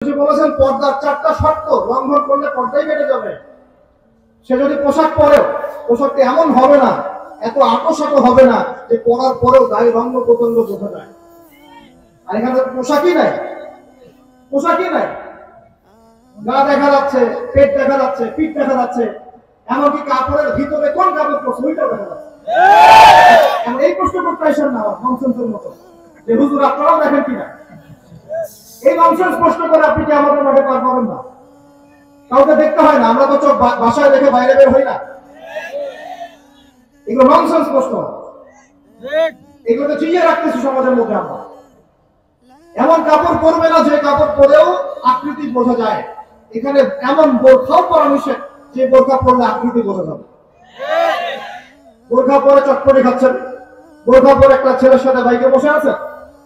নবীজি বলেছেন পর্দার 4টা শর্ত লঙ্ঘন করলে পর্দাই কেটে যাবে। সে যদি পোশাক পরেও পোশাকটা এমন হবে না, এত আকর্ষক হবে না যে পরার পরেও গায়ে রঙ প্রত্যঙ্গ বোঝা যায়। আর এখানে পোশাকই নাই, পোশাকই নাই, গা দেখা যাচ্ছে, পেট দেখা যাচ্ছে, পিঠ দেখা যাচ্ছে, এমনকি কাপড়ের ভিতরে কোন কাপড় পরছে ওইটাও দেখা যাচ্ছে। এই প্রশ্ন করতে আসেন না ননসেন্সের মতো যে হুজুর আপনারাও দেখেন কিনা। এই ননসেন্স প্রশ্ন করে আপনি কি আমাদের মাঠে পার পাবেন না? কাউকে দেখতে হয় না, আমরা তো চোখ বাসায় দেখে বাইরে বের হই না। এগুলো ননসেন্স প্রশ্ন, এগুলো তো চিনিয়ে রাখতেছি সমাজের মধ্যে। আমরা এমন কাপড় পরবে না যে কাপড় পরেও আকৃতি বোঝা যায়। এখানে এমন বোরখাও পরা নিষেধ যে বোরখা পরলে আকৃতি বোঝা যাবে। বোরখা পরে চটপটি খাচ্ছেন, বোরখা পরে একটা ছেলের সাথে বাইকে বসে আছেন,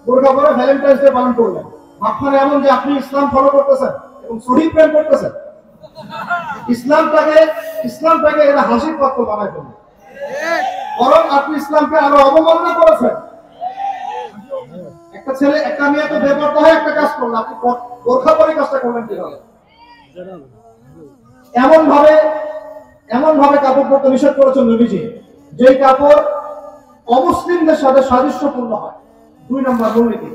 বোরখা পরে ভ্যালেন্টাইন্স ডে পালন করলেন। ভাবখানে এমন যে আপনি ইসলাম ফলো করতেছেন এবং শহীদ প্রেম করতেছেন। ইসলামটাকে এরা হাসির পাত্র বানায় ফেলবে, বরং আপনি ইসলামকে আরো অবমাননা করেছেন। একটা ছেলে একটা মেয়ে তো বেপরোয়া হয়ে একটা কাজ করলো, আপনি বোরখা পরে কাজটা করলেন কিভাবে? এমন ভাবে কাপড় পরতে নিষেধ করেছেন নবীজি যে কাপড় অমুসলিমদের সাথে সাদৃশ্যপূর্ণ হয়। 2 নম্বর মূলনীতি।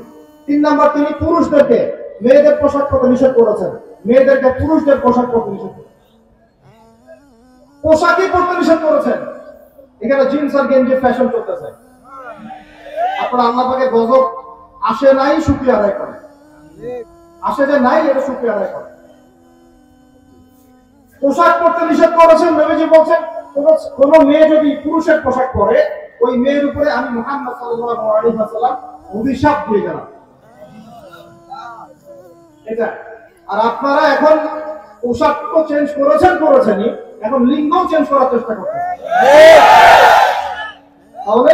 3 নম্বর, তিনি পুরুষদেরকে মেয়েদের পোশাক পরতে নিষেধ করেছেন, মেয়েদেরকে পুরুষদের পোশাক পরতে নিষেধ করেছেন, পোশাকই পরতে নিষেধ করেছেন। এখানে জিন্স আর গেঞ্জি ফ্যাশন চলতেছে। আপনার আল্লাহ পাকে গজব আসে নাই শুকরিয়া আদায় করে, আসে যে নাই এটা শুকরিয়া আদায় করে। পোশাক পরতে নিষেধ করেছেন নবীজি বলছেন কোন মেয়ে যদি পুরুষের পোশাক পরে ওই মেয়ের উপরে আমি মুহাম্মদ সাল্লাল্লাহু আলাইহি ওয়াসাল্লাম অভিশাপ দিয়ে গেলাম। এটা আর আপনারা এখন পোশাক তো চেঞ্জ করেছেনই, এখন লিঙ্গও চেঞ্জ করার চেষ্টা করতেছেন। তাহলে